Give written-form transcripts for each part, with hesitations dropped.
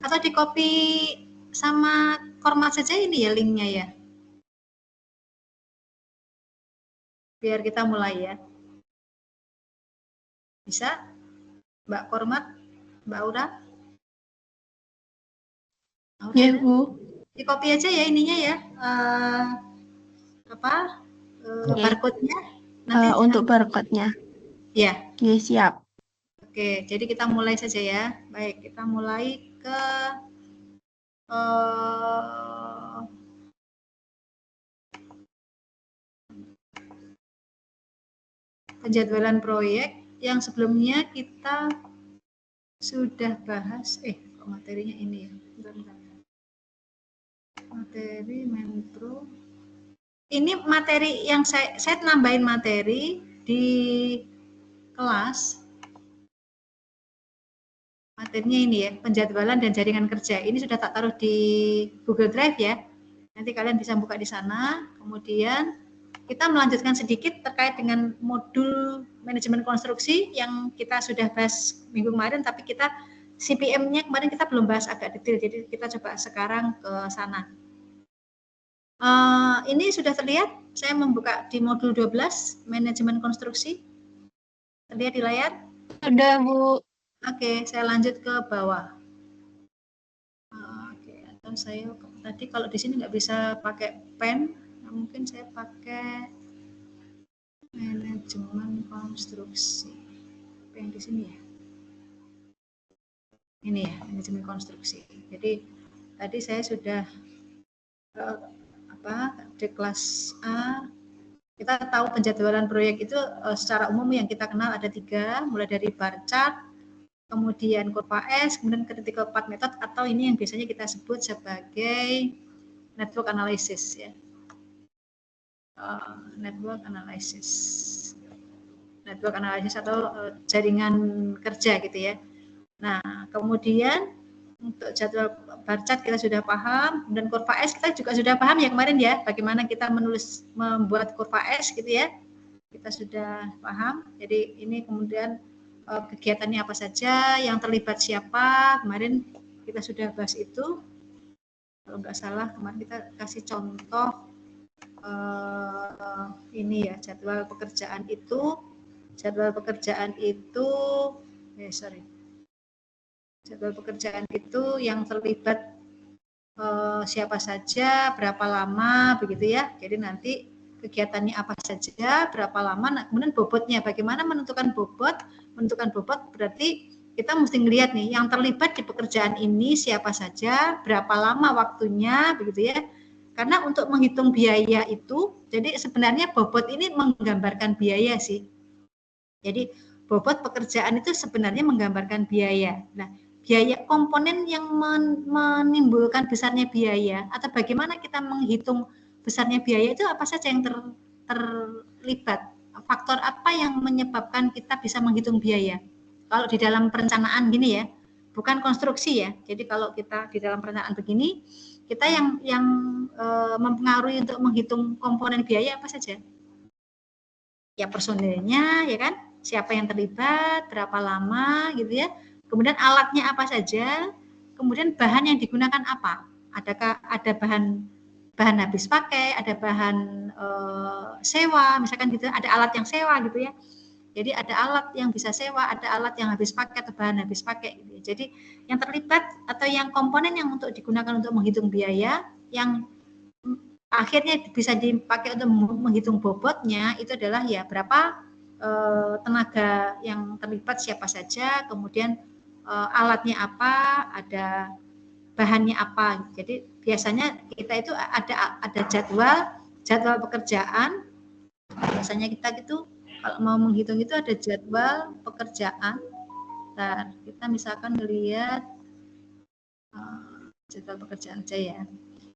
Atau di copy sama format saja ini ya linknya ya. Biar kita mulai ya. Bisa? Mbak Kormat, Mbak Aura? Ya, Bu. Di copy aja ya ininya ya. Barcode-nya. Nanti untuk barcode-nya. Ya. Ya, siap. Oke, jadi kita mulai saja ya. Baik, kita mulai ke penjadwalan proyek yang sebelumnya kita sudah bahas. Kok materinya ini ya? Bentar. Materi Menpro. Ini materi yang saya nambahin materi di kelas. Materinya ini ya, penjadwalan dan jaringan kerja. Ini sudah tak taruh di Google Drive ya. Nanti kalian bisa buka di sana. Kemudian kita melanjutkan sedikit terkait dengan modul manajemen konstruksi yang kita sudah bahas minggu kemarin, tapi kita CPM-nya kemarin kita belum bahas agak detail, jadi kita coba sekarang ke sana. Ini sudah terlihat, saya membuka di modul 12, manajemen konstruksi. Terlihat di layar? Sudah, Bu. Oke, saya lanjut ke bawah. Oke, atau saya tadi kalau di sini nggak bisa pakai pen, mungkin saya pakai manajemen konstruksi. Apa yang di sini ya? Ini ya, manajemen konstruksi. Jadi tadi saya sudah di kelas A, kita tahu penjadwalan proyek itu secara umum yang kita kenal ada 3, mulai dari bar chart, kemudian kurva S, kemudian critical path method, atau ini yang biasanya kita sebut sebagai network analysis ya. Network analysis atau jaringan kerja gitu ya. Nah, kemudian untuk jadwal bar chart kita sudah paham, dan kurva S kita juga sudah paham ya kemarin ya, bagaimana kita membuat kurva S gitu ya. Kita sudah paham. Jadi ini kemudian kegiatannya apa saja, yang terlibat siapa, kemarin kita sudah bahas itu. Kalau nggak salah kemarin kita kasih contoh ini ya, jadwal pekerjaan itu jadwal pekerjaan itu yang terlibat siapa saja, berapa lama begitu ya. Jadi nanti kegiatannya apa saja, berapa lama, nah, kemudian bobotnya bagaimana menentukan bobot. Menentukan bobot berarti kita mesti ngelihat nih yang terlibat di pekerjaan ini siapa saja, berapa lama waktunya begitu ya. Karena untuk menghitung biaya itu, jadi sebenarnya bobot ini menggambarkan biaya sih. Jadi bobot pekerjaan itu sebenarnya menggambarkan biaya. Nah, biaya komponen yang menimbulkan besarnya biaya atau bagaimana kita menghitung besarnya biaya itu apa saja yang terlibat? Faktor apa yang menyebabkan kita bisa menghitung biaya? Kalau di dalam perencanaan gini ya, bukan konstruksi ya. Jadi kalau kita di dalam perencanaan begini, kita yang mempengaruhi untuk menghitung komponen biaya apa saja? Ya personilnya, ya kan? Siapa yang terlibat, berapa lama gitu ya. Kemudian alatnya apa saja, kemudian bahan yang digunakan apa? Adakah ada bahan habis pakai, ada bahan sewa, misalkan gitu, ada alat yang sewa gitu ya. Jadi ada alat yang bisa sewa, ada alat yang habis pakai atau bahan habis pakai gitu ya. Jadi yang terlibat atau yang komponen yang untuk digunakan untuk menghitung biaya yang akhirnya bisa dipakai untuk menghitung bobotnya itu adalah ya berapa tenaga yang terlibat siapa saja, kemudian alatnya apa, ada bahannya apa. Jadi biasanya kita itu ada jadwal pekerjaan. Biasanya kita gitu kalau mau menghitung itu ada jadwal pekerjaan. Nah, kita misalkan melihat jadwal pekerjaan aja ya.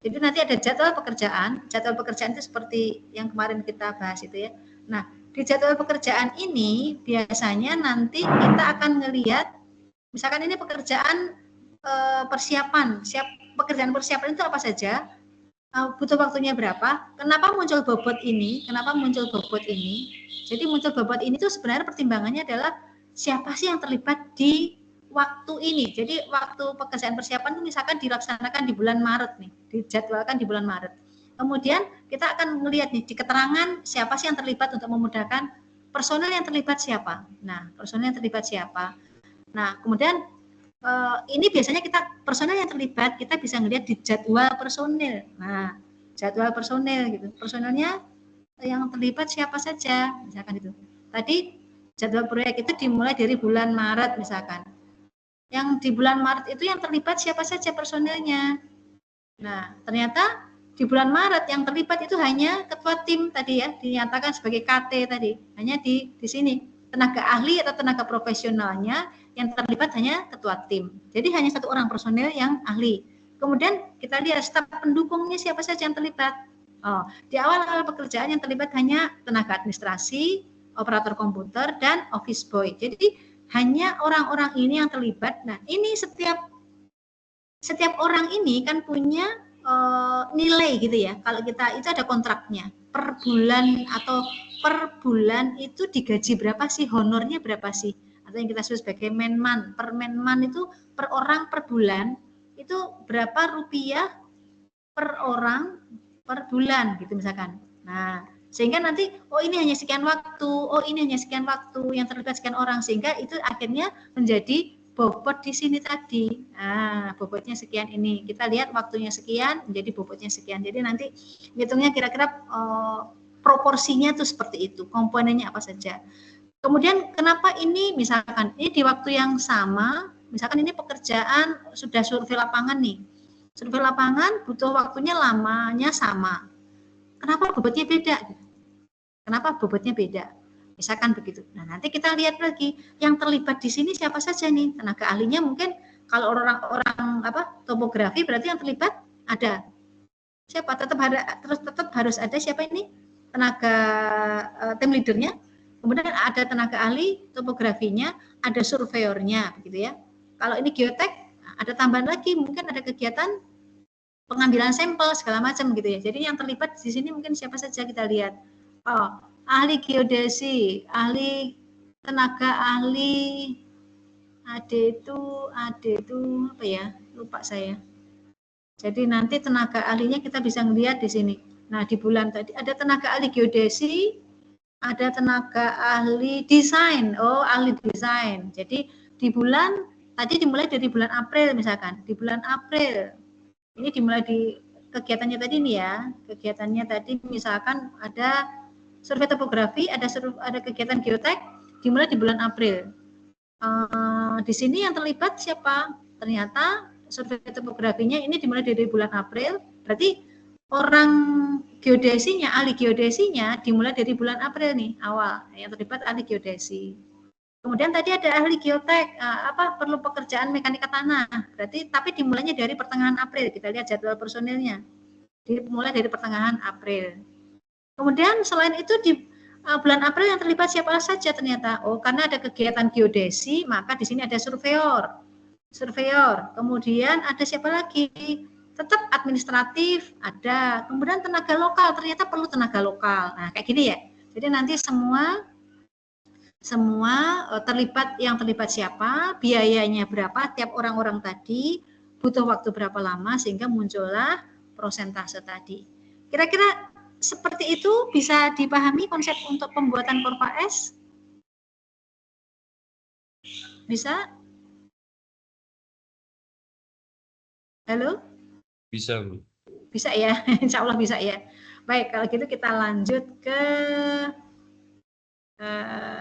Jadi nanti ada jadwal pekerjaan itu seperti yang kemarin kita bahas itu ya. Nah, di jadwal pekerjaan ini biasanya nanti kita akan melihat, misalkan ini pekerjaan persiapan, pekerjaan persiapan itu apa saja, butuh waktunya berapa, kenapa muncul bobot ini, Jadi muncul bobot ini tuh sebenarnya pertimbangannya adalah siapa sih yang terlibat di waktu ini. Jadi waktu pekerjaan persiapan itu misalkan dilaksanakan di bulan Maret nih, dijadwalkan di bulan Maret. Kemudian kita akan melihat nih di keterangan siapa sih yang terlibat untuk memudahkan personel yang terlibat siapa. Nah, personel yang terlibat siapa. Nah, kemudian ini biasanya kita personel yang terlibat kita bisa melihat di jadwal personel. Nah, jadwal personel gitu. Personelnya yang terlibat siapa saja, misalkan itu. Tadi jadwal proyek itu dimulai dari bulan Maret misalkan. Yang di bulan Maret itu yang terlibat siapa saja personelnya. Nah, ternyata di bulan Maret yang terlibat itu hanya ketua tim tadi ya, dinyatakan sebagai KT tadi. Hanya di sini. Tenaga ahli atau tenaga profesionalnya yang terlibat hanya ketua tim. Jadi hanya satu orang personel yang ahli. Kemudian kita lihat staf pendukungnya siapa saja yang terlibat. Oh, di awal-awal pekerjaan yang terlibat hanya tenaga administrasi, operator komputer, dan office boy. Jadi hanya orang-orang ini yang terlibat. Nah, ini setiap orang ini kan punya nilai gitu ya. Kalau kita itu ada kontraknya per bulan atau per bulan itu digaji berapa sih, honornya berapa sih, atau yang kita sebut sebagai menman. Per menman itu per orang per bulan itu berapa rupiah per orang per bulan gitu misalkan. Nah, sehingga nanti ini hanya sekian waktu, ini hanya sekian waktu yang terlibat sekian orang, sehingga itu akhirnya menjadi bobot di sini tadi. Nah, bobotnya sekian ini. Kita lihat waktunya sekian, menjadi bobotnya sekian. Jadi nanti hitungnya kira-kira proporsinya tuh seperti itu. Komponennya apa saja. Kemudian kenapa ini misalkan ini di waktu yang sama, misalkan ini pekerjaan sudah survei lapangan nih. Survei lapangan butuh waktunya lamanya sama. Kenapa bobotnya beda? Kenapa bobotnya beda? Misalkan begitu. Nah, nanti kita lihat lagi yang terlibat di sini siapa saja nih. Tenaga ahlinya mungkin kalau orang-orang topografi berarti yang terlibat ada siapa? Tetap harus ada siapa ini? Tenaga tim leadernya. Kemudian ada tenaga ahli topografinya, ada surveyornya begitu ya. Kalau ini geotek ada tambahan lagi, mungkin ada kegiatan pengambilan sampel segala macam gitu ya. Jadi yang terlibat di sini mungkin siapa saja kita lihat. Ahli geodesi, ahli tenaga ahli, ada itu apa ya? Lupa saya. Jadi nanti tenaga ahlinya kita bisa melihat di sini. Nah, di bulan tadi ada tenaga ahli geodesi, ada tenaga ahli desain. Ahli desain. Jadi di bulan tadi dimulai dari bulan April misalkan. Di bulan April ini dimulai di kegiatannya tadi nih ya. Kegiatannya tadi misalkan ada survei topografi, ada kegiatan geotek dimulai di bulan April. Di sini yang terlibat siapa? Ternyata survei topografinya ini dimulai dari bulan April. Berarti orang geodesinya, ahli geodesinya dimulai dari bulan April nih awal. Yang terlibat ahli geodesi. Kemudian tadi ada ahli geotek, perlu pekerjaan mekanika tanah. Berarti tapi dimulainya dari pertengahan April. Kita lihat jadwal personilnya. Dimulai dari pertengahan April. Kemudian selain itu di bulan April yang terlibat siapa saja ternyata. Karena ada kegiatan geodesi, maka di sini ada surveyor. Kemudian ada siapa lagi? Tetap administratif ada. Kemudian tenaga lokal, ternyata perlu tenaga lokal. Nah, kayak gini ya. Jadi nanti semua terlibat, yang terlibat siapa, biayanya berapa, tiap orang-orang tadi, butuh waktu berapa lama, sehingga muncullah prosentase tadi. Kira-kira seperti itu bisa dipahami konsep untuk pembuatan Korpa S? Bisa? Halo? Bisa, Bu. Bisa ya, insya Allah bisa ya. Baik, kalau gitu kita lanjut ke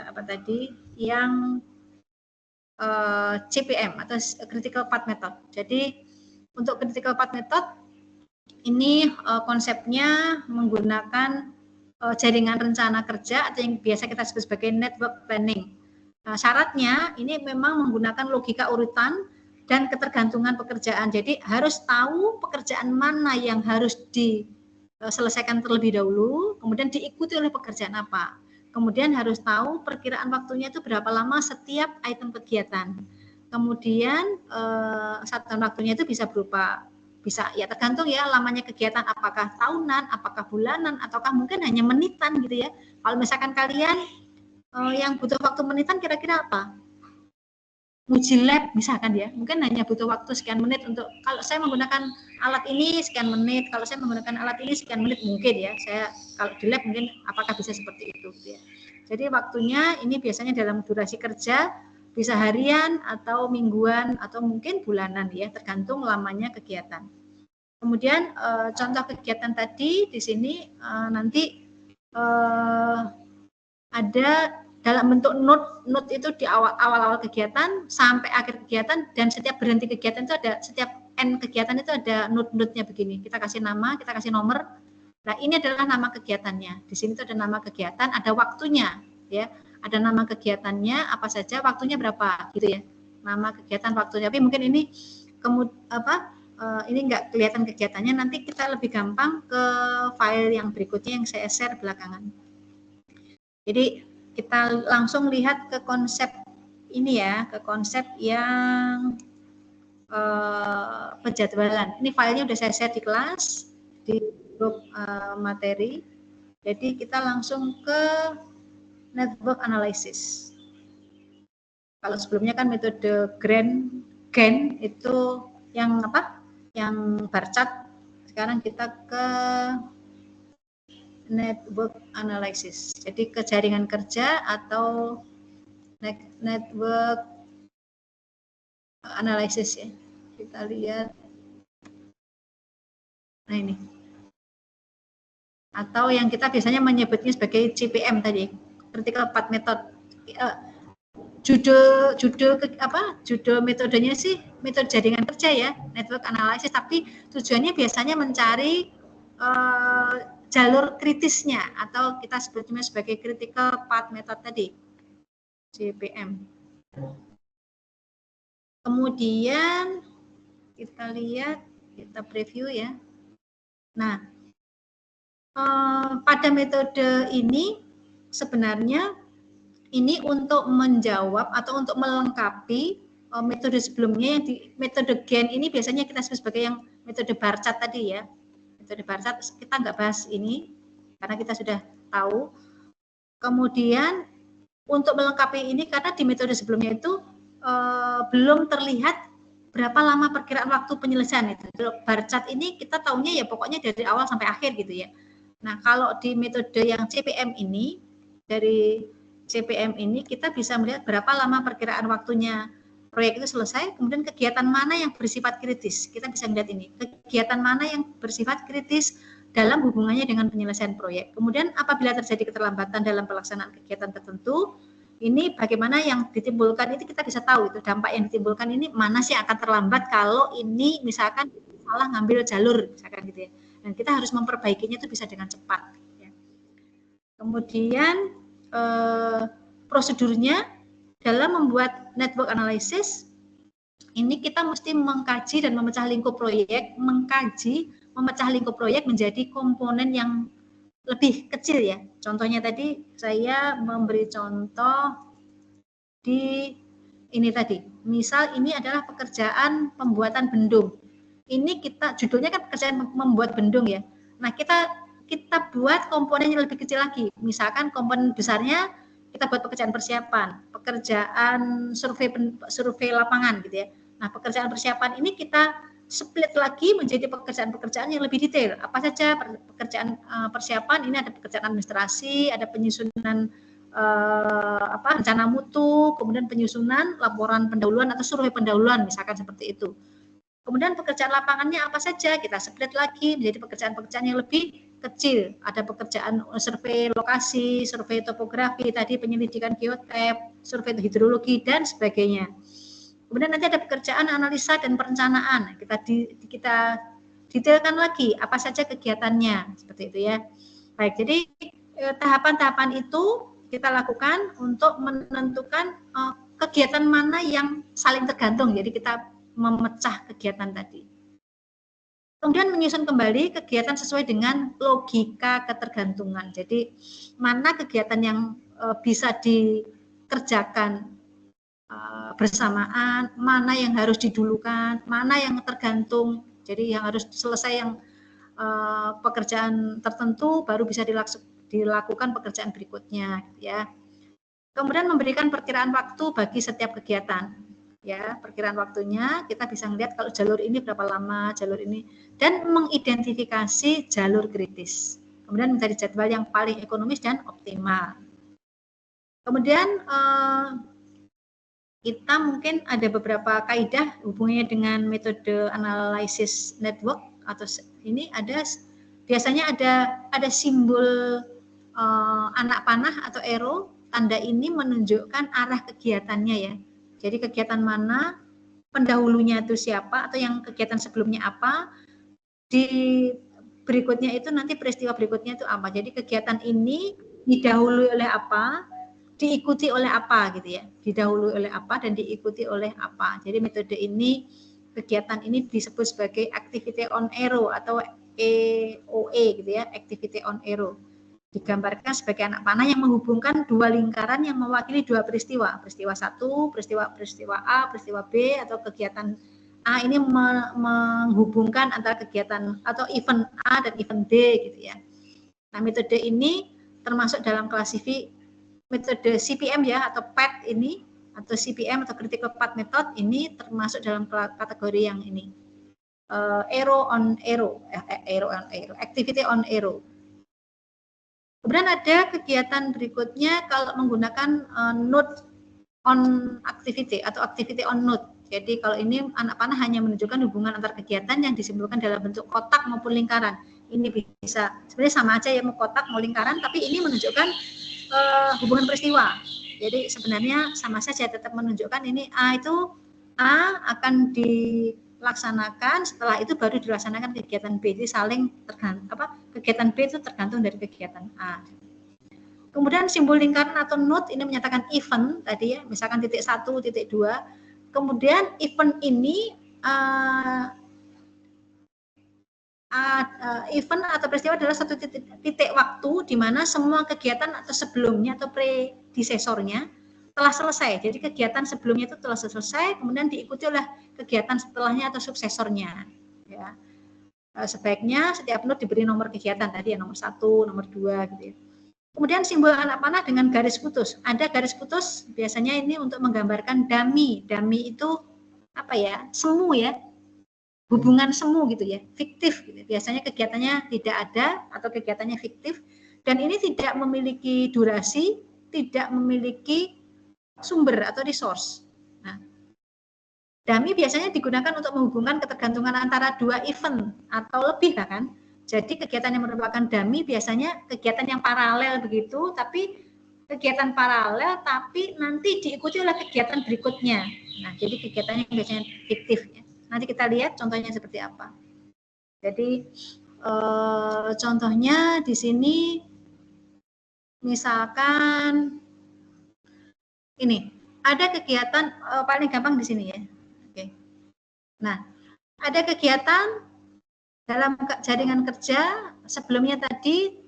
apa tadi? Yang CPM atau Critical Path Method. Jadi untuk Critical Path Method ini konsepnya menggunakan jaringan rencana kerja atau yang biasa kita sebut sebagai network planning. Syaratnya ini memang menggunakan logika urutan dan ketergantungan pekerjaan. Jadi harus tahu pekerjaan mana yang harus diselesaikan terlebih dahulu, kemudian diikuti oleh pekerjaan apa. Kemudian harus tahu perkiraan waktunya itu berapa lama setiap item kegiatan. Kemudian satuan waktunya itu bisa ya tergantung ya lamanya kegiatan, apakah tahunan, apakah bulanan, ataukah mungkin hanya menitan gitu ya. Kalau misalkan kalian yang butuh waktu menitan kira-kira apa? uji lab misalkan ya, mungkin hanya butuh waktu sekian menit untuk, kalau saya menggunakan alat ini sekian menit, kalau saya menggunakan alat ini sekian menit, mungkin ya, saya kalau di lab mungkin apakah bisa seperti itu ya. Jadi waktunya ini biasanya dalam durasi kerja bisa harian atau mingguan atau mungkin bulanan ya, tergantung lamanya kegiatan. Kemudian contoh kegiatan tadi di sini nanti ada dalam bentuk note itu di awal-awal kegiatan sampai akhir kegiatan, dan setiap berhenti kegiatan itu ada, setiap end kegiatan itu ada note-nya begini. Kita kasih nama, kita kasih nomor. Nah, ini adalah nama kegiatannya. Di sini itu ada nama kegiatan, ada waktunya, ya. Ada nama kegiatannya apa saja, waktunya berapa, gitu ya. Nama kegiatan, waktunya. Tapi mungkin ini ini nggak kelihatan kegiatannya. Nanti kita lebih gampang ke file yang berikutnya yang saya share belakangan. Jadi kita langsung lihat ke konsep ini ya, ke konsep yang penjadwalan. Ini filenya udah saya share di kelas, di grup materi. Jadi kita langsung ke network analysis. Kalau sebelumnya kan metode GAN itu yang apa? Yang bar chart. Sekarang kita ke network analysis. Jadi ke jaringan kerja atau network analysis ya. Kita lihat. Nah ini. Atau yang kita biasanya menyebutnya sebagai CPM tadi, critical path method. Judul metodenya sih metode jaringan kerja ya, network analysis, tapi tujuannya biasanya mencari jalur kritisnya, atau kita sebutnya sebagai critical path method tadi, CPM. Kemudian kita lihat, kita preview ya. Nah, pada metode ini sebenarnya ini untuk menjawab atau untuk melengkapi metode sebelumnya yang di metode GAN ini biasanya kita sebut sebagai yang metode bar chart tadi ya. Metode bar chart kita nggak bahas ini karena kita sudah tahu. Kemudian untuk melengkapi ini karena di metode sebelumnya itu belum terlihat berapa lama perkiraan waktu penyelesaian itu. Bar chart ini kita tahunya ya pokoknya dari awal sampai akhir gitu ya. Nah, kalau di metode yang CPM ini, dari CPM ini kita bisa melihat berapa lama perkiraan waktunya proyek itu selesai, kemudian kegiatan mana yang bersifat kritis. Kita bisa melihat ini, kegiatan mana yang bersifat kritis dalam hubungannya dengan penyelesaian proyek. Kemudian apabila terjadi keterlambatan dalam pelaksanaan kegiatan tertentu, ini bagaimana yang ditimbulkan, itu kita bisa tahu itu dampak yang ditimbulkan ini mana sih akan terlambat kalau ini misalkan salah ngambil jalur misalkan gitu ya. Dan kita harus memperbaikinya itu bisa dengan cepat. Ya. Kemudian prosedurnya dalam membuat network analysis ini kita mesti mengkaji dan memecah lingkup proyek, memecah lingkup proyek menjadi komponen yang lebih kecil ya. Contohnya tadi saya memberi contoh di ini tadi. Misal ini adalah pekerjaan pembuatan bendung. Ini kita judulnya kan pekerjaan membuat bendung ya. Nah, kita buat komponen yang lebih kecil lagi. Misalkan komponen besarnya kita buat pekerjaan persiapan, pekerjaan survei lapangan gitu ya. Nah, pekerjaan persiapan ini kita split lagi menjadi pekerjaan-pekerjaan yang lebih detail. Apa saja pekerjaan persiapan? Ini ada pekerjaan administrasi, ada penyusunan rencana mutu, kemudian penyusunan laporan pendahuluan atau survei pendahuluan misalkan seperti itu. Kemudian pekerjaan lapangannya apa saja, kita split lagi menjadi pekerjaan-pekerjaan yang lebih kecil. Ada pekerjaan survei lokasi, survei topografi, tadi penyelidikan geotep, survei hidrologi, dan sebagainya. Kemudian nanti ada pekerjaan analisa dan perencanaan. Kita detailkan lagi apa saja kegiatannya, seperti itu ya. Baik, jadi tahapan-tahapan itu kita lakukan untuk menentukan kegiatan mana yang saling tergantung. Jadi kita memecah kegiatan tadi. Kemudian menyusun kembali kegiatan sesuai dengan logika ketergantungan. Jadi mana kegiatan yang bisa dikerjakan bersamaan, mana yang harus didulukan, mana yang tergantung. Jadi yang harus selesai yang pekerjaan tertentu baru bisa dilakukan pekerjaan berikutnya, ya. Kemudian memberikan perkiraan waktu bagi setiap kegiatan. ya, perkiraan waktunya kita bisa melihat kalau jalur ini berapa lama, jalur ini, dan mengidentifikasi jalur kritis. Kemudian mencari jadwal yang paling ekonomis dan optimal. Kemudian kita mungkin ada beberapa kaidah hubungannya dengan metode analisis network atau ini ada biasanya ada simbol anak panah atau arrow, tanda ini menunjukkan arah kegiatannya ya. Jadi kegiatan mana, pendahulunya itu siapa atau yang kegiatan sebelumnya apa, di berikutnya itu nanti peristiwa berikutnya itu apa. Jadi kegiatan ini didahului oleh apa, diikuti oleh apa gitu ya. Didahului oleh apa dan diikuti oleh apa. Jadi metode ini, kegiatan ini disebut sebagai activity on arrow atau EOE gitu ya, activity on arrow. Digambarkan sebagai anak panah yang menghubungkan dua lingkaran yang mewakili dua peristiwa. Peristiwa satu, peristiwa A, peristiwa B, atau kegiatan A ini menghubungkan antara kegiatan atau event A dan event B gitu ya. Nah, metode ini termasuk dalam metode CPM ya, atau PAT ini, atau CPM atau Critical Path Method ini termasuk dalam kategori yang ini. Arrow on arrow, activity on arrow. Kemudian ada kegiatan berikutnya kalau menggunakan node on activity atau activity on node. Jadi kalau ini anak panah hanya menunjukkan hubungan antar kegiatan yang disimpulkan dalam bentuk kotak maupun lingkaran. Ini bisa sebenarnya sama aja ya, mau kotak mau lingkaran, tapi ini menunjukkan hubungan peristiwa. Jadi sebenarnya sama saja, tetap menunjukkan ini A itu A akan dilaksanakan, setelah itu baru dilaksanakan kegiatan B. Jadi saling tergantung, kegiatan B itu tergantung dari kegiatan A. Kemudian simbol lingkaran atau node ini menyatakan event tadi ya, misalkan titik 1, titik 2. Kemudian event ini event atau peristiwa adalah satu titik waktu di mana semua kegiatan atau sebelumnya atau predecesornya telah selesai. Jadi kegiatan sebelumnya itu telah selesai, kemudian diikuti oleh kegiatan setelahnya atau suksesornya. Ya. Sebaiknya setiap node diberi nomor kegiatan tadi ya, nomor 1, nomor 2 gitu ya. Kemudian simbol anak panah dengan garis putus. Ada garis putus biasanya ini untuk menggambarkan dummy. Dummy itu apa ya? Semu ya. Hubungan semu gitu ya, fiktif gitu. Biasanya kegiatannya tidak ada atau kegiatannya fiktif dan ini tidak memiliki durasi, tidak memiliki sumber atau resource. Nah, dummy biasanya digunakan untuk menghubungkan ketergantungan antara dua event atau lebih kan. Jadi kegiatan yang merupakan dummy biasanya kegiatan yang paralel begitu, tapi kegiatan paralel tapi nanti diikuti oleh kegiatan berikutnya. Nah, jadi kegiatannya biasanya fiktif ya. Nanti kita lihat contohnya seperti apa. Jadi contohnya di sini misalkan ini ada kegiatan paling gampang di sini ya. Oke. Nah, ada kegiatan dalam jaringan kerja sebelumnya tadi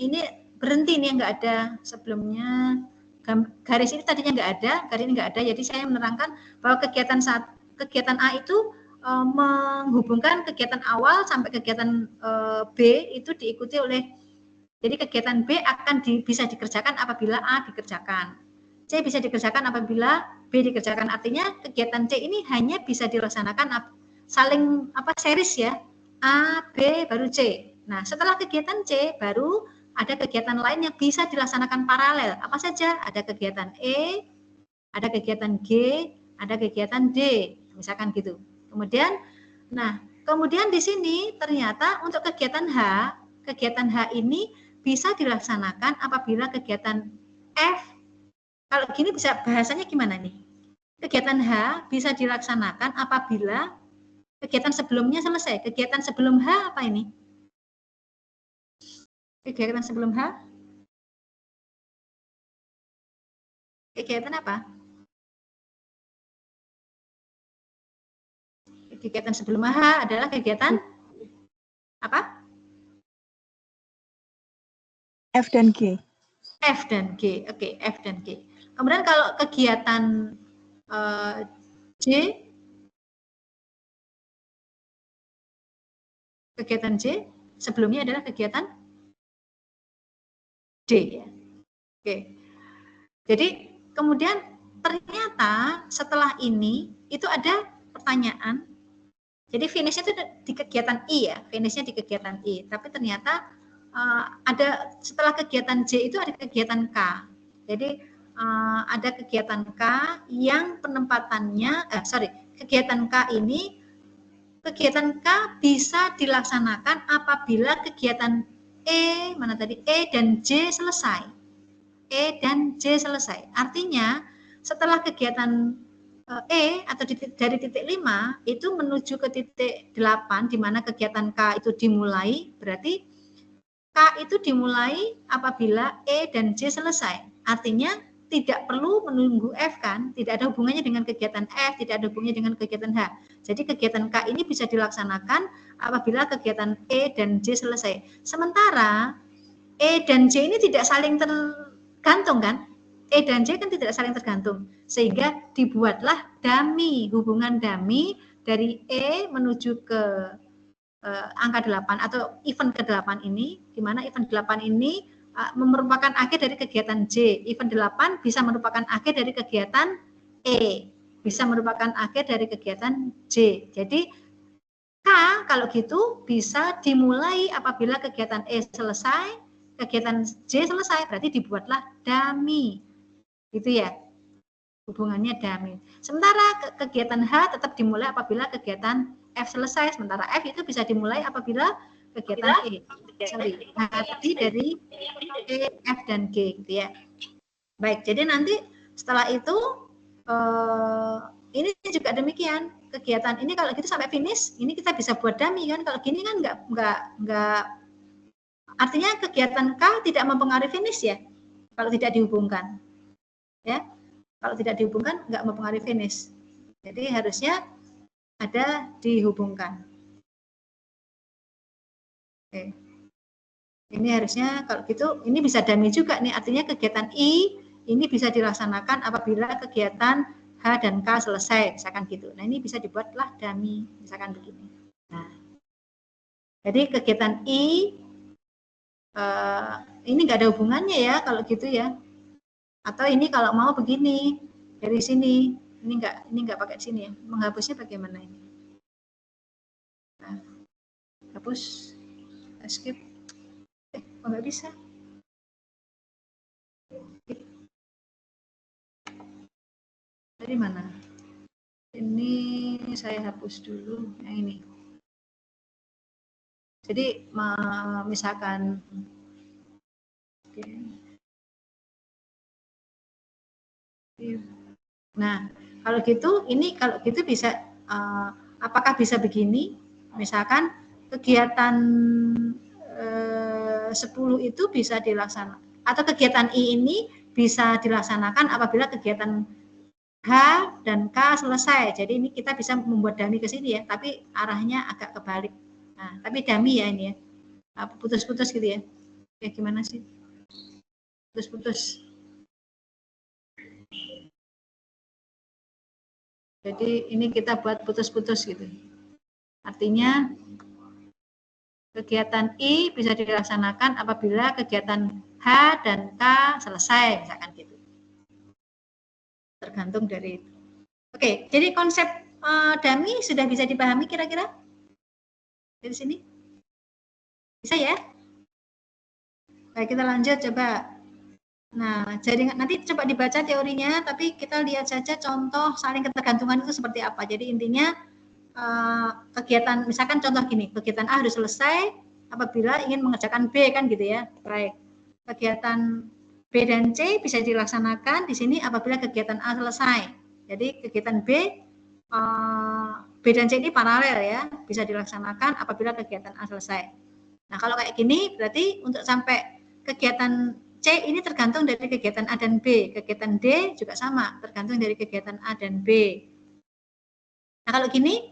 ini berhenti nih, nggak ada sebelumnya garis ini tadinya nggak ada, garis ini nggak ada. Jadi saya menerangkan bahwa kegiatan A itu menghubungkan kegiatan awal sampai kegiatan B itu diikuti oleh, jadi kegiatan B akan bisa dikerjakan apabila A dikerjakan, C bisa dikerjakan apabila B dikerjakan. Artinya kegiatan C ini hanya bisa dilaksanakan saling series ya, A, B, baru C. Nah, setelah kegiatan C baru ada kegiatan lain yang bisa dilaksanakan paralel. Apa saja? Ada kegiatan E, ada kegiatan G, ada kegiatan D, misalkan gitu. Kemudian di sini ternyata untuk kegiatan H ini bisa dilaksanakan apabila kegiatan F, kalau gini bisa bahasanya gimana nih? Kegiatan H bisa dilaksanakan apabila kegiatan sebelumnya selesai. Kegiatan sebelum H apa ini? Kegiatan sebelum H? Kegiatan apa? Kegiatan sebelum H adalah kegiatan apa? F dan G. F dan G. Oke, F dan G. Kemudian kalau kegiatan J, kegiatan J sebelumnya adalah kegiatan D ya. Oke. Jadi kemudian ternyata setelah ini itu ada pertanyaan. Jadi finishnya itu di kegiatan I ya, finishnya di kegiatan I. Tapi ternyata ada setelah kegiatan J itu ada kegiatan K. Jadi ada kegiatan K yang penempatannya, kegiatan K ini, kegiatan K bisa dilaksanakan apabila kegiatan E dan J selesai. E dan J selesai. Artinya setelah kegiatan E atau dari titik 5 itu menuju ke titik 8 di mana kegiatan K itu dimulai, berarti K itu dimulai apabila E dan J selesai. Artinya tidak perlu menunggu F kan, tidak ada hubungannya dengan kegiatan F, tidak ada hubungannya dengan kegiatan H. Jadi kegiatan K ini bisa dilaksanakan apabila kegiatan E dan J selesai. Sementara E dan J ini tidak saling tergantung kan? E dan J kan tidak saling tergantung, sehingga dibuatlah dummy, hubungan dummy dari E menuju ke angka 8 atau event ke-8 ini, di mana event 8 ini merupakan akhir dari kegiatan J. Event 8 bisa merupakan akhir dari kegiatan E, bisa merupakan akhir dari kegiatan J. Jadi K kalau gitu bisa dimulai apabila kegiatan E selesai, kegiatan J selesai, berarti dibuatlah dummy. Gitu ya, hubungannya dummy. Sementara kegiatan H tetap dimulai apabila kegiatan F selesai, sementara F itu bisa dimulai apabila kegiatan E. Hati dari E, F, dan G gitu ya. Baik, jadi nanti setelah itu ini juga demikian, kegiatan ini kalau gitu sampai finish, ini kita bisa buat dummy kan. Kalau gini kan nggak artinya kegiatan K tidak mempengaruhi finish ya, kalau tidak dihubungkan. Ya, kalau tidak dihubungkan nggak mempengaruhi finish. Jadi harusnya ada dihubungkan. Oke. Ini harusnya kalau gitu ini bisa dummy juga nih, artinya kegiatan I ini bisa dilaksanakan apabila kegiatan H dan K selesai, misalkan gitu. Nah ini bisa dibuatlah dummy, misalkan begini. Nah, jadi kegiatan I ini nggak ada hubungannya ya kalau gitu ya. Atau ini kalau mau begini dari sini, ini nggak pakai sini ya. Menghapusnya bagaimana ini? Nah, hapus, skip. Nggak bisa. Dari mana? Ini saya hapus dulu yang ini. Jadi misalkan, oke. Nah, kalau gitu, ini kalau gitu bisa, apakah bisa begini? Misalkan kegiatan 10 itu bisa dilaksanakan, atau kegiatan I ini bisa dilaksanakan apabila kegiatan H dan K selesai. Jadi ini kita bisa membuat dummy ke sini ya, tapi arahnya agak kebalik. Nah, tapi dummy ya ini ya, putus-putus gitu ya. Ya gimana sih? Putus-putus. Jadi ini kita buat putus-putus gitu. Artinya kegiatan I bisa dilaksanakan apabila kegiatan H dan K selesai, misalkan gitu. Tergantung dari itu. Oke, jadi konsep dummy sudah bisa dipahami kira-kira dari sini? Bisa ya? Baik, kita lanjut coba. Nah, jadi nanti coba dibaca teorinya, tapi kita lihat saja contoh saling ketergantungan itu seperti apa. Jadi intinya kegiatan, misalkan contoh gini, kegiatan A harus selesai apabila ingin mengerjakan B kan gitu ya. Baik, kegiatan B dan C bisa dilaksanakan di sini apabila kegiatan A selesai. Jadi kegiatan B dan C ini paralel ya, bisa dilaksanakan apabila kegiatan A selesai. Nah, kalau kayak gini berarti untuk sampai kegiatan C ini tergantung dari kegiatan A dan B. Kegiatan D juga sama, tergantung dari kegiatan A dan B. Nah, kalau gini?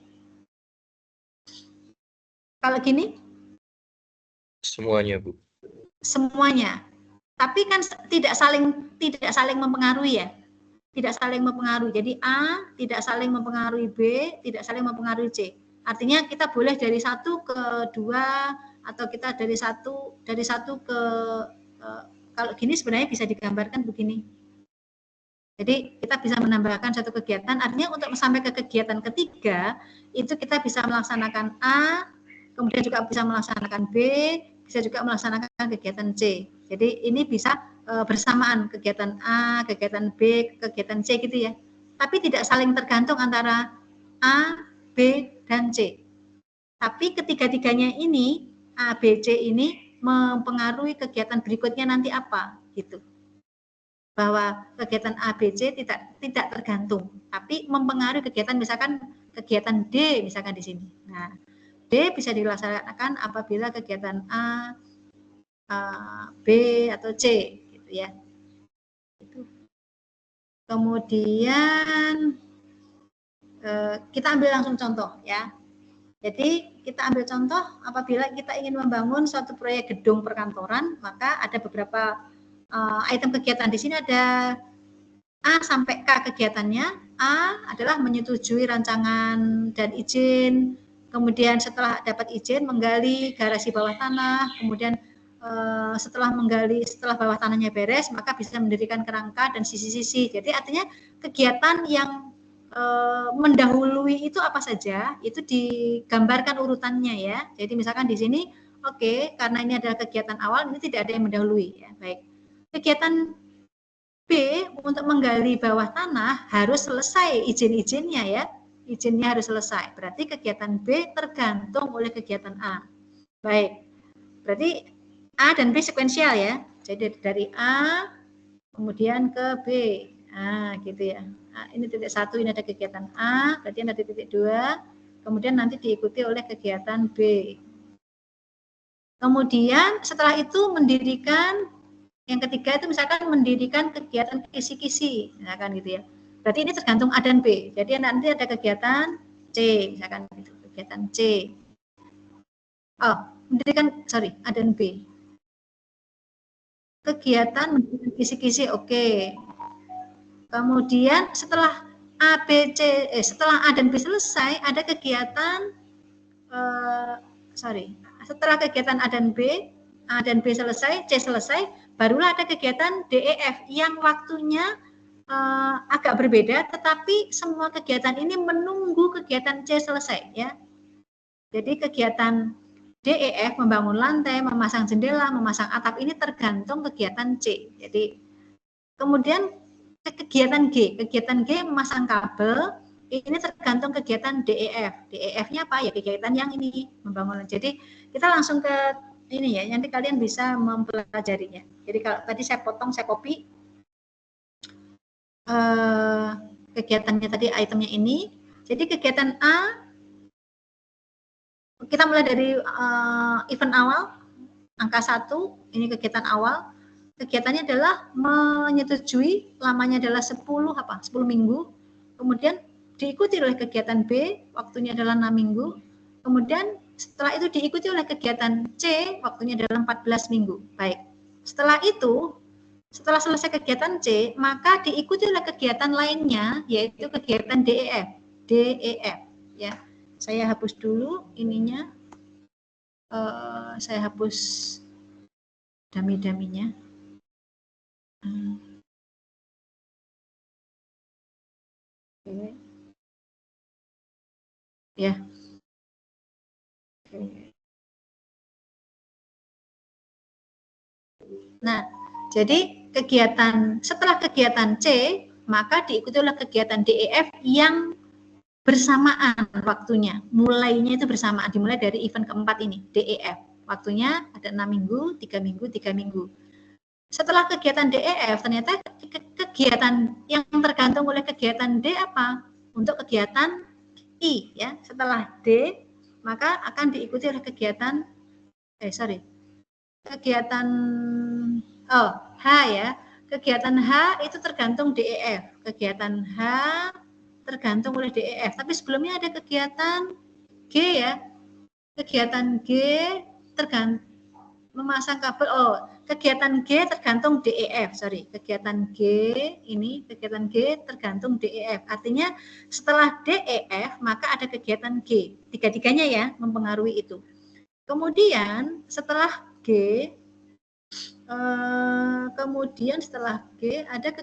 Semuanya, Bu. Semuanya. Tapi kan tidak saling mempengaruhi ya. Tidak saling mempengaruhi. Jadi A tidak saling mempengaruhi B, tidak saling mempengaruhi C. Artinya kita boleh dari 1 ke 2 atau kita dari satu ke kalau gini sebenarnya bisa digambarkan begini. Jadi kita bisa menambahkan satu kegiatan, artinya untuk sampai ke kegiatan ketiga, itu kita bisa melaksanakan A, kemudian juga bisa melaksanakan B, bisa juga melaksanakan kegiatan C. Jadi ini bisa bersamaan kegiatan A, kegiatan B, kegiatan C gitu ya. Tapi tidak saling tergantung antara A, B, dan C. Tapi ketiga-tiganya ini, A, B, C ini mempengaruhi kegiatan berikutnya nanti apa gitu. Bahwa kegiatan A, B, C tidak tergantung, tapi mempengaruhi kegiatan, misalkan kegiatan D misalkan di sini. Nah, D bisa dilaksanakan apabila kegiatan A, B atau C gitu ya. Kemudian kita ambil langsung contoh ya. Jadi kita ambil contoh apabila kita ingin membangun suatu proyek gedung perkantoran, maka ada beberapa item kegiatan. Di sini ada A sampai K kegiatannya. A adalah menyetujui rancangan dan izin, kemudian setelah dapat izin menggali garasi bawah tanah, kemudian setelah bawah tanahnya beres, maka bisa mendirikan kerangka dan sisi-sisi. Jadi artinya kegiatan yang mendahului itu apa saja, itu digambarkan urutannya ya. Jadi misalkan di sini, oke, karena ini adalah kegiatan awal, ini tidak ada yang mendahului ya. Baik. Kegiatan B untuk menggali bawah tanah harus selesai izin-izinnya ya. Izinnya harus selesai. Berarti kegiatan B tergantung oleh kegiatan A. Baik. Berarti A dan B sekuensial ya. Jadi dari A kemudian ke B. Nah, gitu ya. Nah, ini titik 1, ini ada kegiatan A, berarti ada titik 2, kemudian nanti diikuti oleh kegiatan B. Kemudian setelah itu mendirikan, yang ketiga itu misalkan mendirikan kegiatan kisi-kisi, misalkan gitu ya. Berarti ini tergantung A dan B. Jadi nanti ada kegiatan C, misalkan gitu, kegiatan C. Oh, mendirikan, A dan B. Kegiatan mendirikan kisi-kisi, oke. Kemudian setelah setelah A dan B selesai, ada kegiatan setelah kegiatan A dan B selesai, C selesai, barulah ada kegiatan D, E, F yang waktunya agak berbeda, tetapi semua kegiatan ini menunggu kegiatan C selesai ya. Jadi kegiatan D, E, F membangun lantai, memasang jendela, memasang atap ini tergantung kegiatan C. Jadi kemudian kegiatan G memasang kabel, ini tergantung kegiatan DEF. DEF-nya apa ya? Kegiatan yang ini membangun. Jadi kita langsung ke ini ya, nanti kalian bisa mempelajarinya. Jadi kalau tadi saya potong, saya copy kegiatannya tadi, itemnya ini. Jadi kegiatan A, kita mulai dari event awal, angka 1, ini kegiatan awal. Kegiatannya adalah menyetujui, lamanya adalah 10 minggu. Kemudian diikuti oleh kegiatan B, waktunya adalah 6 minggu. Kemudian setelah itu diikuti oleh kegiatan C, waktunya adalah 14 minggu. Baik. Setelah itu, setelah selesai kegiatan C, maka diikuti oleh kegiatan lainnya, yaitu kegiatan DEF. DEF ya. Saya hapus dulu ininya. Saya hapus dummy-dummynya. Oke. Ya. Oke. Nah, jadi setelah kegiatan C, maka diikuti oleh kegiatan DEF yang bersamaan waktunya. Mulainya itu bersamaan, dimulai dari event keempat ini, DEF. Waktunya ada 6 minggu, 3 minggu, 3 minggu. Setelah kegiatan DEF, ternyata kegiatan yang tergantung oleh kegiatan D apa? Untuk kegiatan I, ya. Setelah D, maka akan diikuti oleh kegiatan, kegiatan H ya. Kegiatan H itu tergantung DEF. Kegiatan H tergantung oleh DEF. Tapi sebelumnya ada kegiatan G ya. Kegiatan G tergantung memasang kabel. Kegiatan G tergantung DEF. Kegiatan G tergantung DEF. Artinya setelah DEF maka ada kegiatan G. Tiga-tiganya ya mempengaruhi itu. Kemudian setelah G kemudian setelah G ada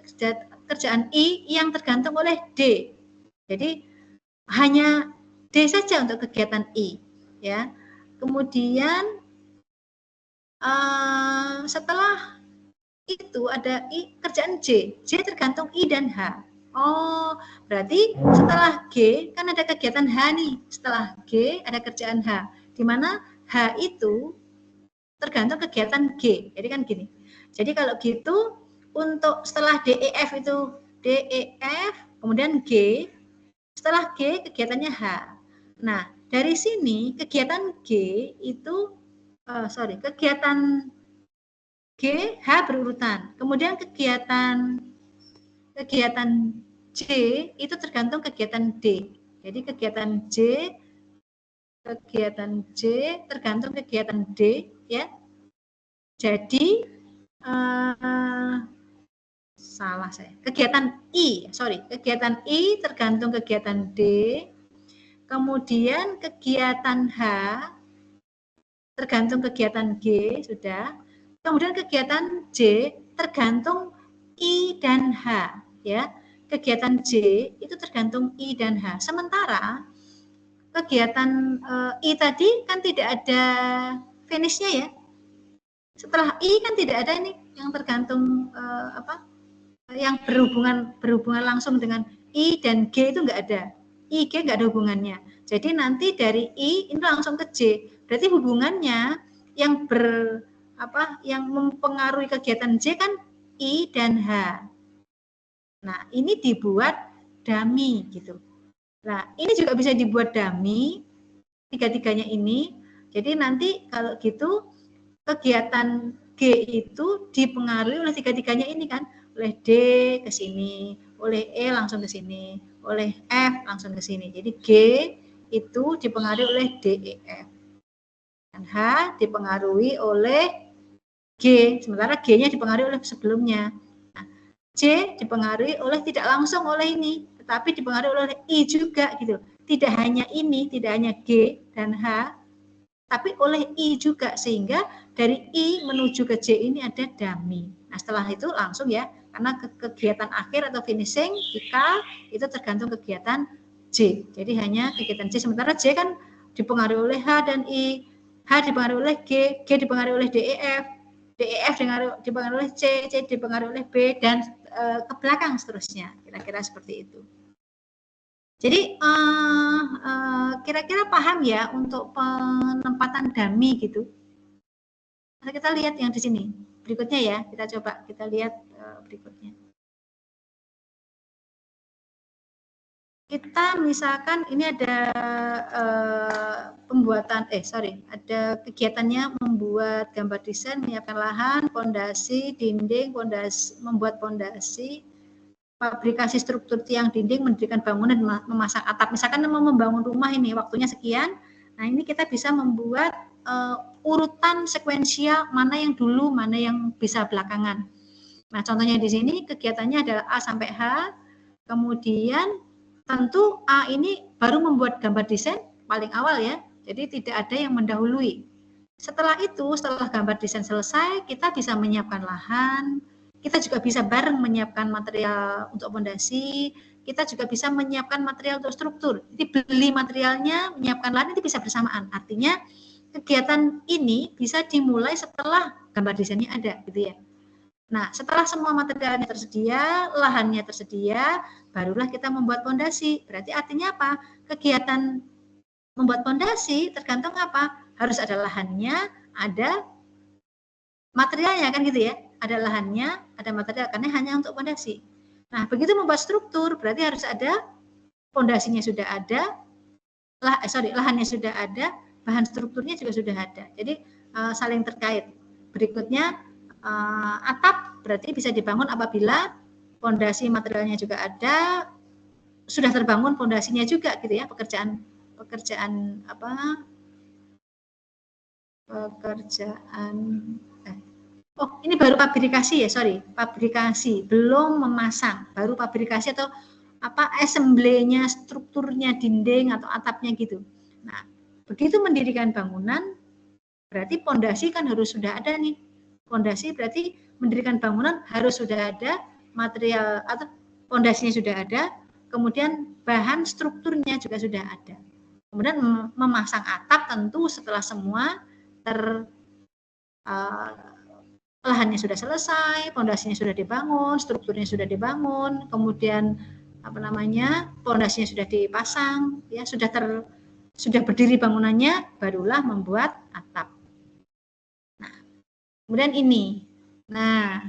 kerjaan I yang tergantung oleh D. Jadi hanya D saja untuk kegiatan I, ya. Kemudian setelah itu ada kerjaan J. J tergantung I dan H. Oh, berarti setelah G kan ada kegiatan H nih. Setelah G ada kerjaan H, di mana H itu tergantung kegiatan G. Jadi kan gini. Jadi kalau gitu untuk setelah DEF itu DEF, kemudian G, setelah G kegiatannya H. Nah, dari sini kegiatan G itu kegiatan G, H berurutan. Kemudian kegiatan J itu tergantung kegiatan D. Jadi kegiatan J tergantung kegiatan D, ya. Jadi salah saya. Kegiatan I tergantung kegiatan D. Kemudian kegiatan H tergantung kegiatan G, sudah. Kemudian kegiatan J tergantung I dan H, ya. Kegiatan J itu tergantung I dan H. Sementara kegiatan I tadi kan tidak ada finishnya, ya. Setelah I kan tidak ada nih yang tergantung yang berhubungan langsung dengan I dan G itu nggak ada. I, G nggak ada hubungannya. Jadi nanti dari I ini langsung ke J. Berarti hubungannya yang yang mempengaruhi kegiatan J kan I dan H. Nah, ini dibuat dummy gitu. Nah, ini juga bisa dibuat dummy, tiga-tiganya ini. Jadi nanti kalau gitu kegiatan G itu dipengaruhi oleh tiga-tiganya ini kan, oleh D ke sini, oleh E langsung ke sini, oleh F langsung ke sini. Jadi G itu dipengaruhi oleh D, E, F. Dan H dipengaruhi oleh G, sementara G-nya dipengaruhi oleh sebelumnya. Nah, J dipengaruhi oleh tidak langsung oleh ini, tetapi dipengaruhi oleh I juga gitu. Tidak hanya ini, tidak hanya G dan H, tapi oleh I juga, sehingga dari I menuju ke J ini ada dummy. Nah, setelah itu langsung, ya, karena kegiatan akhir atau finishing jika itu tergantung kegiatan J. Jadi hanya kegiatan J, sementara J kan dipengaruhi oleh H dan I, H dipengaruhi oleh G, G dipengaruhi oleh DEF, DEF dipengaruhi oleh C, C dipengaruhi oleh B, dan ke belakang seterusnya. Kira-kira seperti itu. Jadi kira-kira paham ya untuk penempatan dummy gitu. Nah, kita lihat yang di sini berikutnya, ya. Kita lihat berikutnya. Kita misalkan ini ada ada kegiatannya membuat gambar desain, menyiapkan lahan, pondasi, dinding, membuat pondasi, fabrikasi struktur tiang dinding, mendirikan bangunan, memasang atap. Misalkan mau membangun rumah ini waktunya sekian. Nah, ini kita bisa membuat urutan sekuensial, mana yang dulu, mana yang bisa belakangan. Nah, contohnya di sini kegiatannya adalah A sampai H. Kemudian tentu A ini baru membuat gambar desain paling awal, ya. Jadi tidak ada yang mendahului. Setelah itu, setelah gambar desain selesai, kita bisa menyiapkan lahan. Kita juga bisa bareng menyiapkan material untuk fondasi, kita juga bisa menyiapkan material untuk struktur. Jadi beli materialnya, menyiapkan lahan itu bisa bersamaan. Artinya kegiatan ini bisa dimulai setelah gambar desainnya ada, gitu, ya. Nah, setelah semua materialnya tersedia, lahannya tersedia, barulah kita membuat fondasi. Berarti artinya apa? Kegiatan membuat fondasi tergantung apa? Harus ada lahannya, ada materialnya, kan gitu, ya. Ada lahannya, ada material, karena hanya untuk fondasi. Nah, begitu membuat struktur, berarti harus ada fondasinya sudah ada, lahannya sudah ada, bahan strukturnya juga sudah ada. Jadi saling terkait. Berikutnya atap berarti bisa dibangun apabila fondasi materialnya juga ada, sudah terbangun fondasinya juga, gitu, ya. Pekerjaan ini baru pabrikasi, ya, pabrikasi, belum memasang, baru pabrikasi atau assembly-nya, strukturnya, dinding atau atapnya gitu. Nah, begitu mendirikan bangunan, berarti fondasi kan harus sudah ada nih. Fondasi berarti mendirikan bangunan harus sudah ada material atau fondasinya sudah ada, kemudian bahan strukturnya juga sudah ada. Kemudian memasang atap tentu setelah semua lahannya sudah selesai, fondasinya sudah dibangun, strukturnya sudah dibangun, kemudian fondasinya sudah dipasang, ya sudah berdiri bangunannya, barulah membuat atap. Nah, kemudian ini. Nah,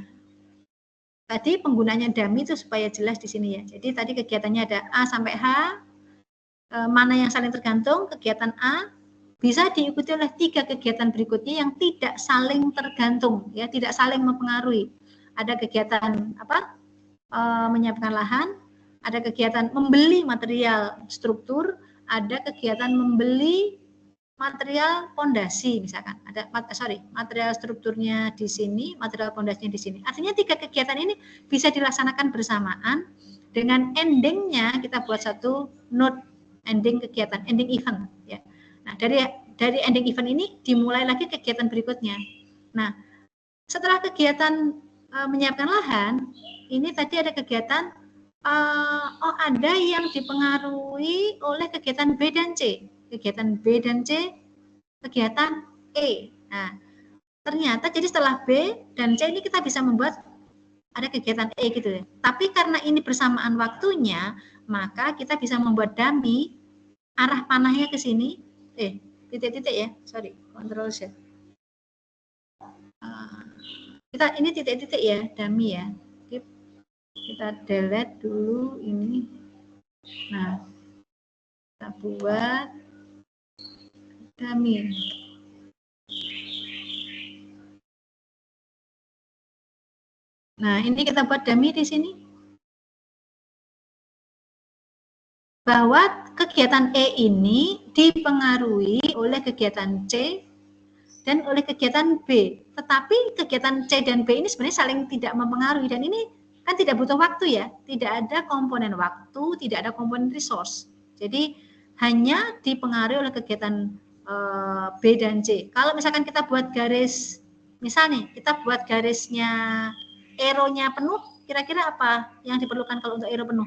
tadi penggunaannya dummy itu supaya jelas di sini ya. Jadi tadi kegiatannya ada A sampai H, mana yang saling tergantung, kegiatan A bisa diikuti oleh 3 kegiatan berikutnya yang tidak saling tergantung, ya, tidak saling mempengaruhi. Ada kegiatan menyiapkan lahan, ada kegiatan membeli material struktur, ada kegiatan membeli material fondasi misalkan. Material strukturnya di sini, material fondasinya di sini. Artinya 3 kegiatan ini bisa dilaksanakan bersamaan dengan endingnya kita buat satu node ending kegiatan, ending event, ya. Nah, dari ending event ini dimulai lagi kegiatan berikutnya. Nah, setelah kegiatan menyiapkan lahan, ini tadi ada kegiatan ada yang dipengaruhi oleh kegiatan B dan C. Kegiatan B dan C, kegiatan E. Nah, ternyata jadi setelah B dan C ini kita bisa membuat ada kegiatan E gitu ya. Tapi karena ini bersamaan waktunya, maka kita bisa membuat dummy arah panahnya ke sini. Titik-titik ya, sorry, Ctrl Z. Kita ini titik-titik ya, dummy ya. Kita delete dulu ini. Nah, kita buat dummy. Nah, ini kita buat dummy di sini. Bahwa kegiatan E ini dipengaruhi oleh kegiatan C dan oleh kegiatan B. Tetapi kegiatan C dan B ini sebenarnya saling tidak mempengaruhi, dan ini kan tidak butuh waktu ya, tidak ada komponen waktu, tidak ada komponen resource. Jadi hanya dipengaruhi oleh kegiatan B dan C. Kalau misalkan kita buat garis, misalnya kita buat garisnya arrow-nya penuh, kira-kira apa yang diperlukan kalau untuk arrow penuh?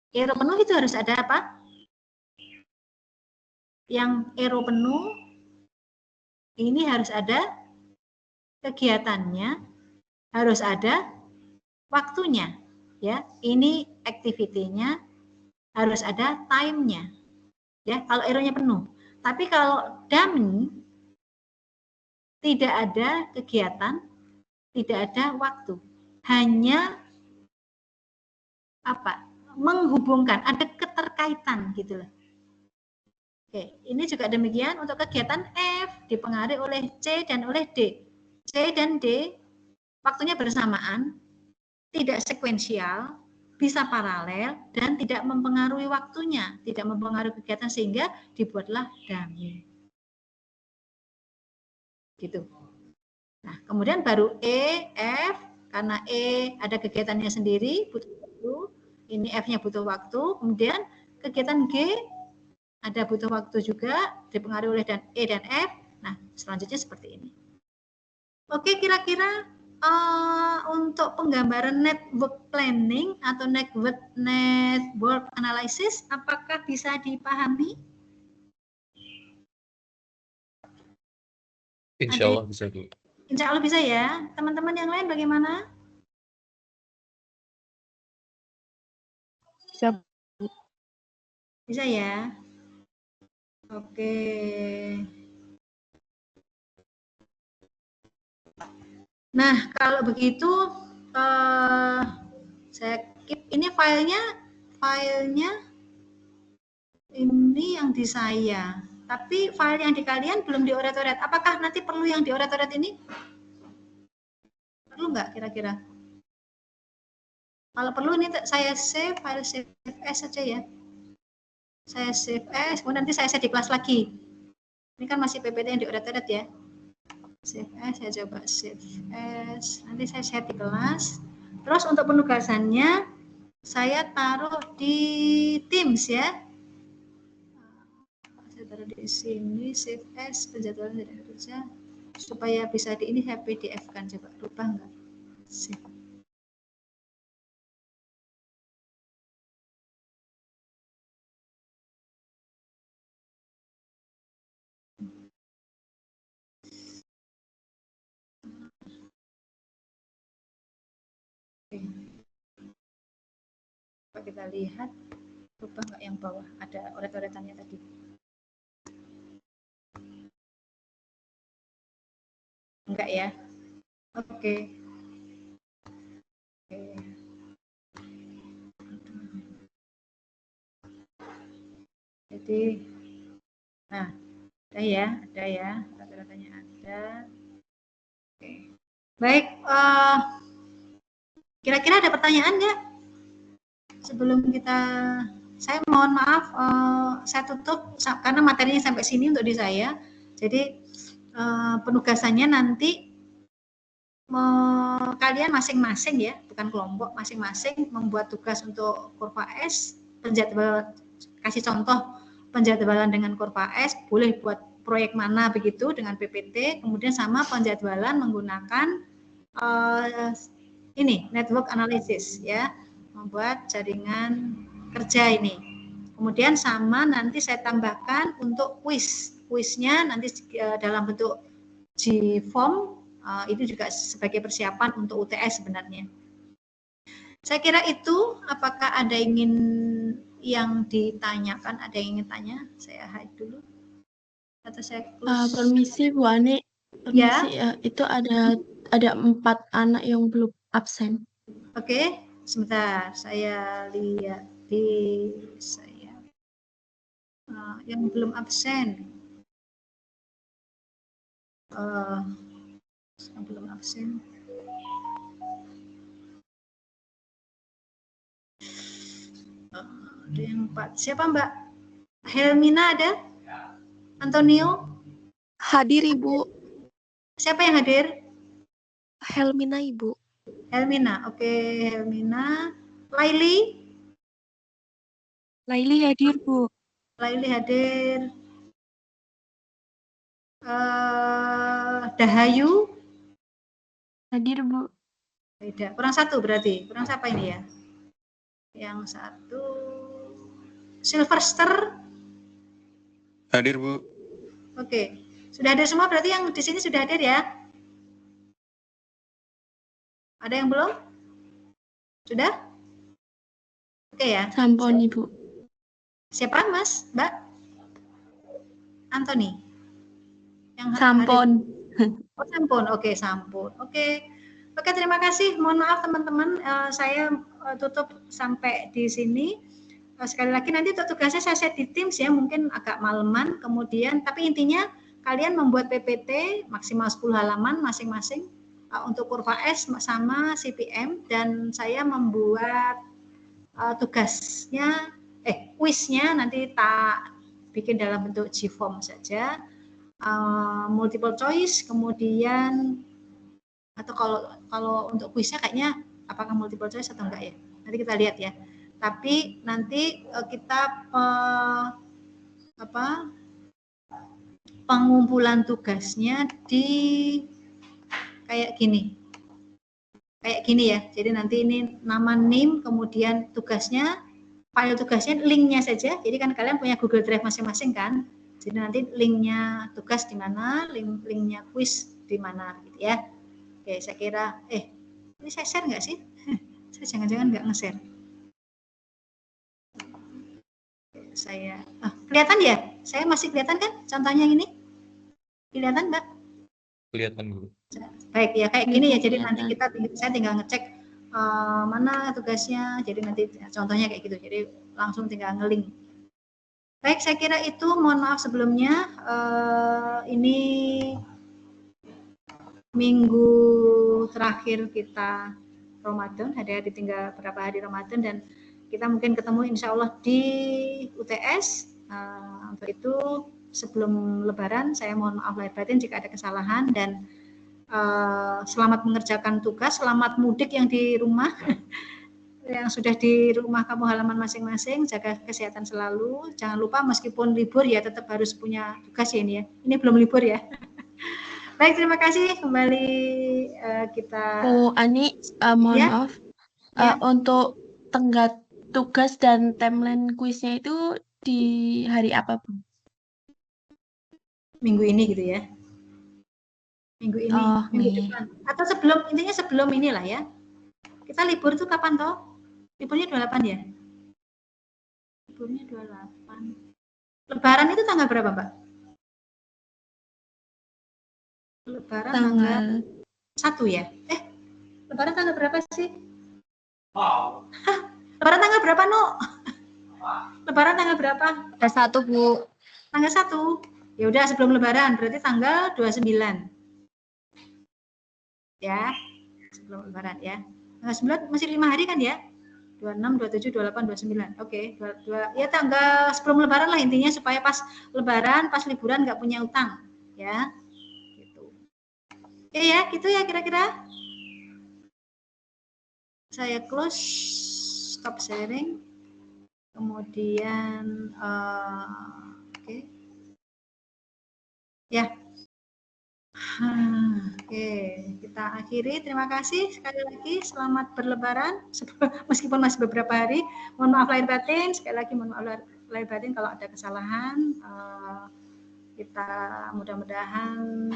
Arrow penuh itu harus ada apa? Yang arrow penuh ini harus ada kegiatannya, harus ada waktunya, ya. Ini activity-nya, harus ada time-nya, ya. Kalau arrow-nya penuh. Tapi kalau dummy tidak ada kegiatan, tidak ada waktu, hanya menghubungkan, ada keterkaitan gitu loh. Oke, ini juga demikian untuk kegiatan F dipengaruhi oleh C dan oleh D. C dan D waktunya bersamaan, tidak sekuensial, bisa paralel, dan tidak mempengaruhi waktunya, tidak mempengaruhi kegiatan, sehingga dibuatlah dummy. Gitu. Nah, kemudian baru E, F, karena E ada kegiatannya sendiri, butuh waktu, ini F-nya butuh waktu, kemudian kegiatan G ada butuh waktu juga, dipengaruhi oleh E dan F. Nah, selanjutnya seperti ini. Oke, kira-kira untuk penggambaran network planning atau network analysis, apakah bisa dipahami? Insya Allah bisa, Bu. Insya Allah bisa ya. Teman-teman yang lain bagaimana? Bisa. Bisa ya. Oke. Nah, kalau begitu saya keep ini filenya ini yang di saya. Tapi file yang di kalian belum dioret-oret. Apakah nanti perlu yang dioret-oret ini? Perlu nggak kira-kira? Kalau perlu ini saya save, file save as saja ya. Saya save as, kemudian nanti saya di kelas lagi. Ini kan masih PPT yang dioret-oret ya. Save as, saya coba save as. Nanti saya share di kelas. Terus untuk penugasannya, saya taruh di Teams ya. Saya taruh di sini, save as, penjadwalan kerja. supaya bisa di ini saya PDF kan, coba rubah enggak? Sip. Oke. Coba kita lihat rubah enggak yang bawah, ada oret-oretannya tadi. Enggak ya? Oke. Oke. Jadi, nah, ada ya, rata-ratanya ada. Oke. Baik, kira-kira ada pertanyaan nggak? Sebelum kita, saya mohon maaf, saya tutup karena materinya sampai sini untuk di saya. Jadi penugasannya nanti kalian masing-masing ya, bukan kelompok, masing-masing membuat tugas untuk kurva S, penjadwalan, kasih contoh penjadwalan dengan kurva S, boleh buat proyek mana begitu dengan PPT, kemudian sama penjadwalan menggunakan ini network analysis ya, membuat jaringan kerja ini. Kemudian sama nanti saya tambahkan untuk kuisnya nanti dalam bentuk G-form, itu juga sebagai persiapan untuk UTS sebenarnya. Saya kira itu, apakah ada yang ditanyakan, ada yang ingin tanya? Saya hide dulu. Atau saya close. Permisi Bu Ani, permisi ya. Itu ada 4 anak yang belum absen. Oke, sebentar saya lihat di saya yang belum absen. Yang belum absen. Ada yang 4. Siapa Mbak? Helmina ada? Antonio? Hadir Ibu. Siapa yang hadir? Helmina Ibu. Helmina, oke, Helmina. Laili? Laili hadir Bu. Laili hadir. Dahayu? Hadir Bu. Tidak, kurang 1 berarti. Kurang siapa ini ya? Yang 1. Silverster? Hadir Bu. Oke, sudah hadir semua berarti yang di sini sudah hadir ya? Ada yang belum? Sudah? Oke ya. Sampun Ibu. Siapa Mas? Mbak? Anthony? Yang Sampun. Oh, sampun. Oke, sampun. Oke. Oke, terima kasih. Mohon maaf teman-teman, saya tutup sampai di sini. Sekali lagi nanti untuk tugasnya saya set di Teams ya, mungkin agak maleman. Kemudian, tapi intinya kalian membuat PPT maksimal 10 halaman masing-masing untuk kurva S sama CPM, dan saya membuat tugasnya, kuisnya nanti tak bikin dalam bentuk G-form saja, multiple choice, kemudian atau kalau untuk kuisnya kayaknya apakah multiple choice atau enggak ya, nanti kita lihat ya. Tapi nanti kita pengumpulan tugasnya di kayak gini ya. Jadi nanti ini nama NIM, kemudian tugasnya, file tugasnya, linknya saja. Jadi kan kalian punya Google Drive masing-masing kan. Jadi nanti linknya tugas di mana, linknya kuis di mana gitu ya. Oke, saya kira ini saya share nggak sih? Saya jangan-jangan nggak nge-share. Saya kelihatan ya? Saya masih kelihatan kan contohnya ini? Kelihatan Mbak? Kelihatan Bu. Baik ya, kayak gini ya. Jadi nanti saya tinggal ngecek mana tugasnya. Jadi nanti contohnya kayak gitu. Jadi langsung tinggal ngelink. Baik, saya kira itu. Mohon maaf sebelumnya. Ini minggu terakhir kita Ramadan. Ada tinggal berapa hari Ramadan, dan kita mungkin ketemu insya Allah di UTS. Untuk itu sebelum Lebaran saya mohon maaf lahir batin jika ada kesalahan, dan selamat mengerjakan tugas, selamat mudik yang di rumah, yang sudah di rumah kamu halaman masing-masing, jaga kesehatan selalu, jangan lupa meskipun libur ya tetap harus punya tugas ya ini ya, ini belum libur ya. Baik, terima kasih kembali kita. Oh, Ani, mohon Ya. maaf. Ya. Untuk tenggat tugas dan timeline kuisnya itu di hari apa, Bu? Minggu ini gitu ya. Minggu ini, Oh, minggu nih. depan. Atau sebelum, intinya sebelum inilah ya. Kita libur tuh kapan toh? Liburnya 28 ya? Liburnya 28. Lebaran itu tanggal berapa, Mbak? Lebaran tanggal 1 ya? Lebaran tanggal berapa sih? Lebaran tanggal berapa, Nuk? Lebaran tanggal berapa? Ada 1, Bu. Tanggal 1. Ya udah sebelum lebaran, berarti tanggal 29. Ya. Sebelum lebaran ya. Tanggal 9 masih 5 hari kan ya? 26, 27, 28, 29. Oke, 22. Ya tanggal sebelum lebaran lah intinya supaya pas lebaran, pas liburan nggak punya utang. Ya. Gitu. Oke ya, gitu ya kira-kira. Saya close, stop sharing. Kemudian, oke. Ya. Oke, kita akhiri. Terima kasih sekali lagi. Selamat berlebaran. Meskipun masih beberapa hari. Mohon maaf lahir batin. Sekali lagi mohon maaf lahir batin kalau ada kesalahan. Kita mudah-mudahan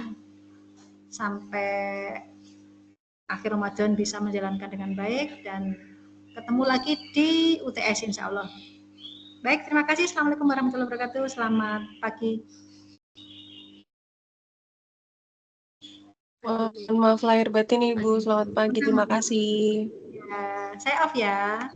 sampai akhir Ramadan bisa menjalankan dengan baik dan ketemu lagi di UTS insya Allah. Baik, terima kasih. Assalamualaikum warahmatullahi wabarakatuh. Selamat pagi. Maaf lahir batin Ibu, selamat pagi, terima kasih. Ya, saya off ya.